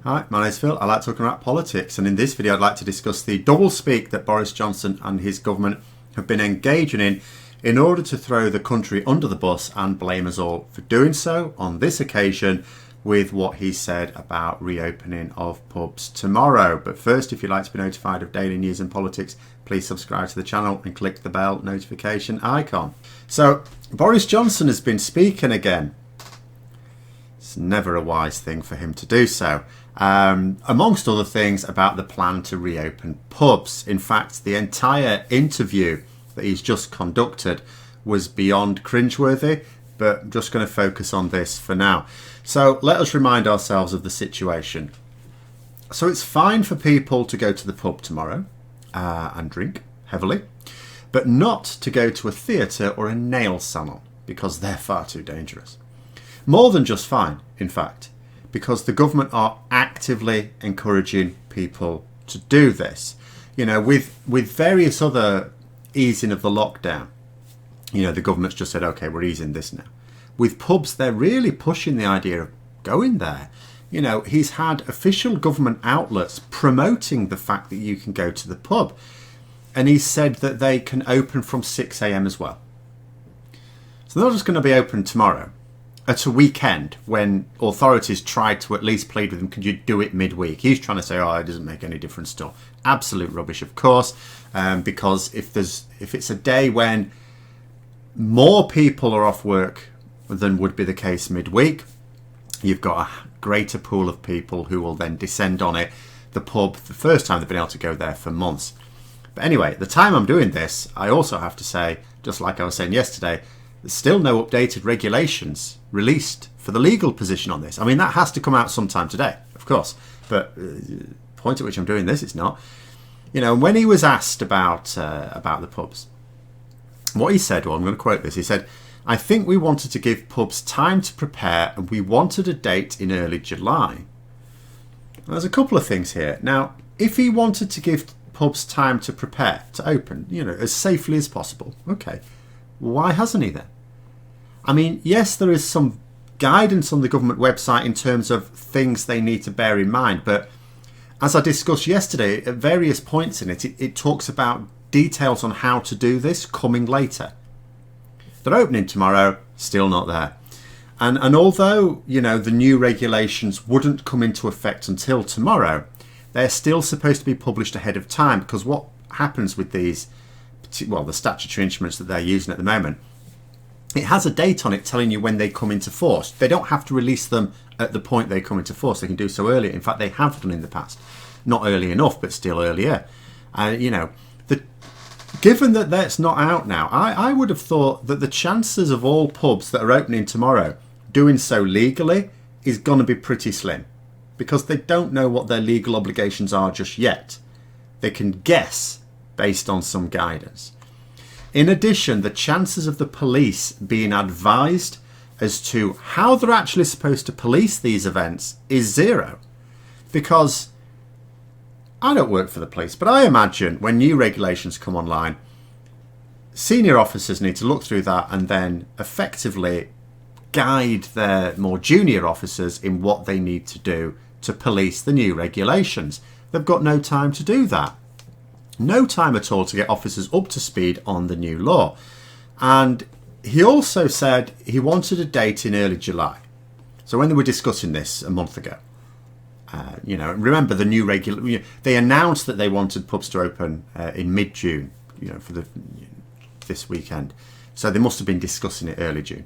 Hi, my name's Phil. I like talking about politics, and in this video I'd like to discuss the doublespeak that Boris Johnson and his government have been engaging in order to throw the country under the bus and blame us all for doing so on this occasion with what he said about reopening of pubs tomorrow. But first, if you'd like to be notified of daily news and politics, please subscribe to the channel and click the bell notification icon. So, Boris Johnson has been speaking again. It's never a wise thing for him to do so. Amongst other things about the plan to reopen pubs. In fact, the entire interview that he's just conducted was beyond cringeworthy, but I'm just going to focus on this for now. So let us remind ourselves of the situation. So it's fine for people to go to the pub tomorrow and drink heavily, but not to go to a theatre or a nail salon because they're far too dangerous. More than just fine, in fact, because the government are actively encouraging people to do this. You know, with various other easing of the lockdown, you know, the government's just said, okay, we're easing this now. With pubs, they're really pushing the idea of going there. You know, he's had official government outlets promoting the fact that you can go to the pub. And he said that they can open from 6 a.m. as well. So they're not just going to be open tomorrow. At a weekend when authorities tried to at least plead with him, could you do it midweek? He's trying to say, oh, it doesn't make any difference still. Absolute rubbish, of course, because if it's a day when more people are off work than would be the case midweek, you've got a greater pool of people who will then descend on it. The pub, the first time they've been able to go there for months. But anyway, at the time I'm doing this, I also have to say, just like I was saying yesterday, there's still no updated regulations released for the legal position on this. I mean, that has to come out sometime today, of course. But the point at which I'm doing this, it's not. You know, when he was asked about the pubs, what he said, well, I'm going to quote this. He said, I think we wanted to give pubs time to prepare and we wanted a date in early July. There's a couple of things here. Now, if he wanted to give pubs time to prepare, to open, you know, as safely as possible, okay, why hasn't he then? I mean, yes, there is some guidance on the government website in terms of things they need to bear in mind, but as I discussed yesterday, at various points in it talks about details on how to do this coming later. They're opening tomorrow, still not there. And although, you know, the new regulations wouldn't come into effect until tomorrow, they're still supposed to be published ahead of time, because what happens with these, well, the statutory instruments that they're using at the moment, it has a date on it telling you when they come into force. They don't have to release them at the point they come into force. They can do so earlier. In fact, they have done in the past. Not early enough, but still earlier. You know, given that that's not out now, I would have thought that the chances of all pubs that are opening tomorrow doing so legally is going to be pretty slim, because they don't know what their legal obligations are just yet. They can guess based on some guidance. In addition, the chances of the police being advised as to how they're actually supposed to police these events is zero. Because I don't work for the police, but I imagine when new regulations come online, senior officers need to look through that and then effectively guide their more junior officers in what they need to do to police the new regulations. They've got no time to do that. No time at all to get officers up to speed on the new law. And he also said he wanted a date in early July. So when they were discussing this a month ago, you know, remember the new they announced that they wanted pubs to open in mid-June, you know, for this weekend. So they must have been discussing it early June.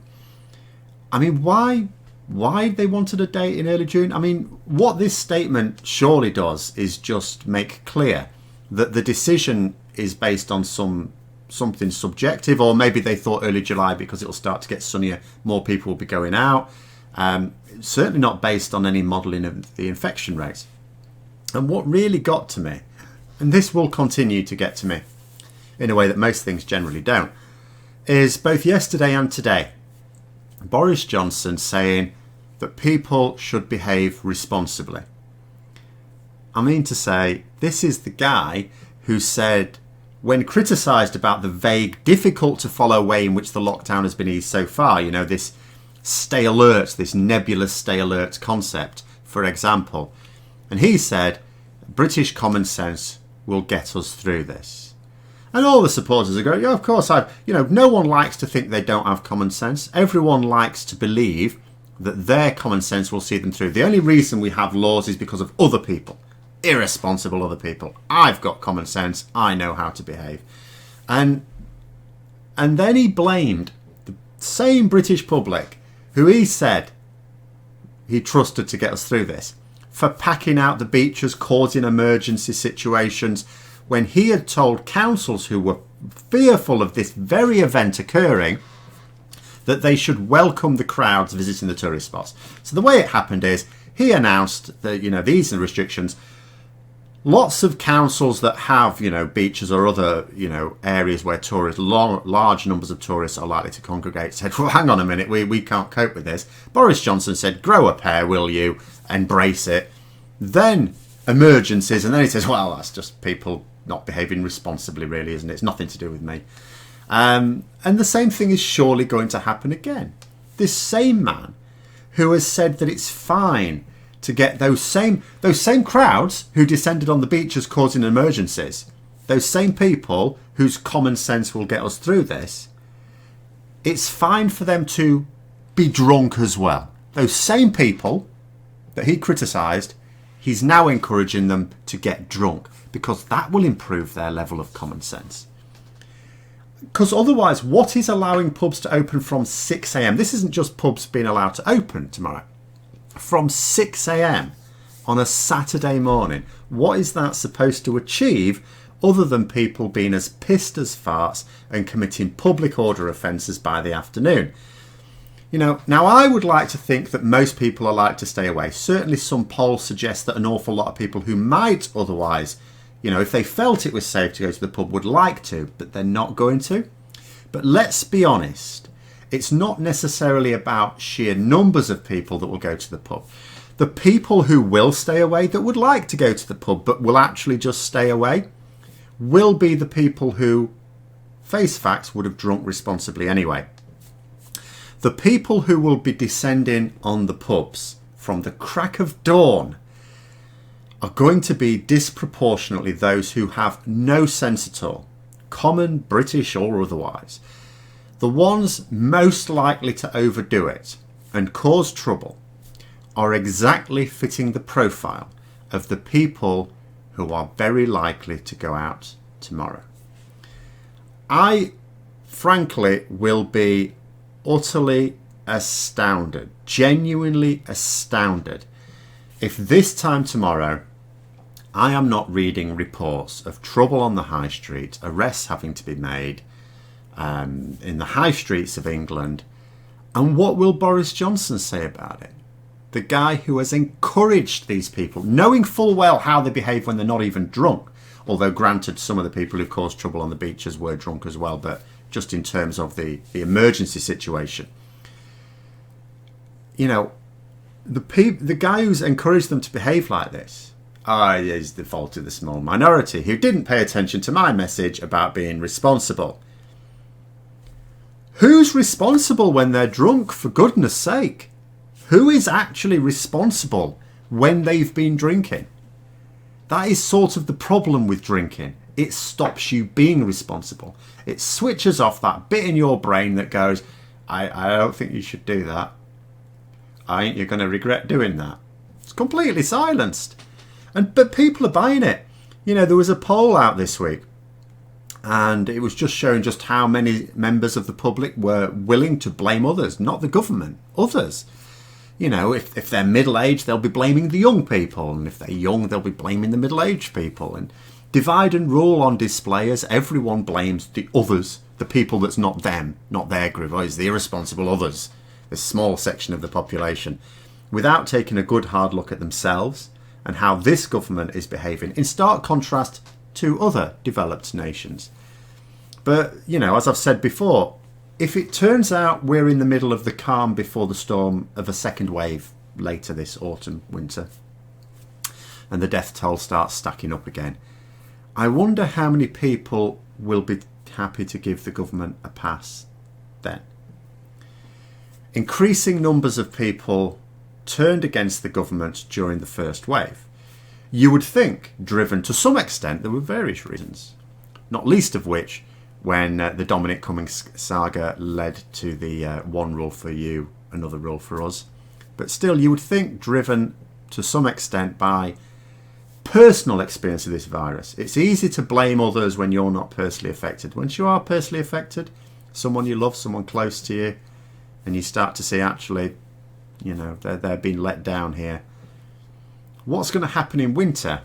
I mean, why they wanted a date in early June? I mean, what this statement surely does is just make clear that the decision is based on something subjective, or maybe they thought early July because it'll start to get sunnier, more people will be going out. Certainly not based on any modelling of the infection rates. And what really got to me, and this will continue to get to me in a way that most things generally don't, is both yesterday and today, Boris Johnson saying that people should behave responsibly. I mean to say, this is the guy who said, when criticised about the vague, difficult to follow way in which the lockdown has been eased so far, you know, this stay alert, this nebulous stay alert concept, for example, And he said, British common sense will get us through this. And all the supporters are going, yeah, of course, no one likes to think they don't have common sense. Everyone likes to believe that their common sense will see them through. The only reason we have laws is because of other people, irresponsible other people. I've got common sense. I know how to behave. And then he blamed the same British public who he said he trusted to get us through this for packing out the beaches, causing emergency situations, when he had told councils who were fearful of this very event occurring that they should welcome the crowds visiting the tourist spots. So the way it happened is he announced that, these are restrictions. Lots of councils that have, beaches or other, areas where large numbers of tourists are likely to congregate said, well, hang on a minute, we can't cope with this. Boris Johnson said, grow a pair, will you? Embrace it. Then emergencies. And then he says, well, that's just people not behaving responsibly, really, isn't it? It's nothing to do with me. And the same thing is surely going to happen again. This same man who has said that it's fine to get those same crowds who descended on the beaches causing emergencies, those same people whose common sense will get us through this, it's fine for them to be drunk as well. Those same people that he criticised, he's now encouraging them to get drunk because that will improve their level of common sense. Because otherwise, what is allowing pubs to open from 6 a.m? This isn't just pubs being allowed to open tomorrow. From 6 a.m. on a Saturday morning, what is that supposed to achieve other than people being as pissed as farts and committing public order offences by the afternoon? Now I would like to think that most people are like to stay away. Certainly some polls suggest that an awful lot of people who might otherwise, if they felt it was safe to go to the pub, would like to, but they're not going to. But let's be honest. It's not necessarily about sheer numbers of people that will go to the pub. The people who will stay away, that would like to go to the pub but will actually just stay away, will be the people who, face facts, would have drunk responsibly anyway. The people who will be descending on the pubs from the crack of dawn are going to be disproportionately those who have no sense at all, common, British or otherwise. The ones most likely to overdo it and cause trouble are exactly fitting the profile of the people who are very likely to go out tomorrow. I, frankly, will be utterly astounded, genuinely astounded, if this time tomorrow I am not reading reports of trouble on the high street, arrests having to be made, in the high streets of England. And what will Boris Johnson say about it? The guy who has encouraged these people, knowing full well how they behave when they're not even drunk. Although granted, some of the people who caused trouble on the beaches were drunk as well, but just in terms of the emergency situation. The guy who's encouraged them to behave like this is the fault of the small minority who didn't pay attention to my message about being responsible. Who's responsible when they're drunk, for goodness sake? Who is actually responsible when they've been drinking? That is sort of the problem with drinking. It stops you being responsible. It switches off that bit in your brain that goes, I don't think you should do that. You're going to regret doing that. It's completely silenced. But people are buying it. There was a poll out this week, and it was just showing just how many members of the public were willing to blame others, not the government, others. If they're middle-aged, they'll be blaming the young people, and if they're young, they'll be blaming the middle-aged people. And divide and rule on display as everyone blames the others, the people that's not them, not their group, or it's the irresponsible others, this small section of the population, without taking a good hard look at themselves and how this government is behaving, in stark contrast to other developed nations. But, as I've said before, if it turns out we're in the middle of the calm before the storm of a second wave later this autumn, winter, and the death toll starts stacking up again, I wonder how many people will be happy to give the government a pass then. Increasing numbers of people turned against the government during the first wave. You would think driven to some extent, there were various reasons, not least of which when the Dominic Cummings saga led to the one rule for you, another rule for us. But still, you would think driven to some extent by personal experience of this virus. It's easy to blame others when you're not personally affected. Once you are personally affected, someone you love, someone close to you, and you start to see actually, you know, they're being let down here. What's going to happen in winter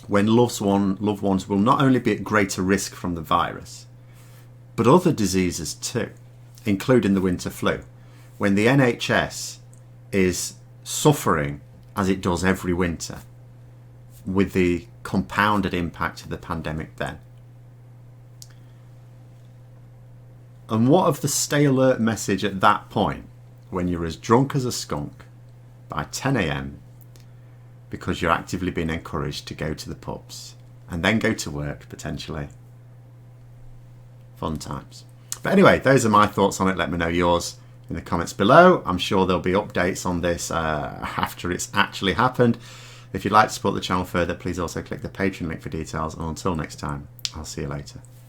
when loved ones will not only be at greater risk from the virus, but other diseases too, including the winter flu, when the NHS is suffering as it does every winter with the compounded impact of the pandemic then? And what of the stay alert message at that point when you're as drunk as a skunk by 10 a.m. because you're actively being encouraged to go to the pubs and then go to work potentially? Fun times. But anyway, those are my thoughts on it. Let me know yours in the comments below. I'm sure there'll be updates on this after it's actually happened. If you'd like to support the channel further, please also click the Patreon link for details. And until next time, I'll see you later.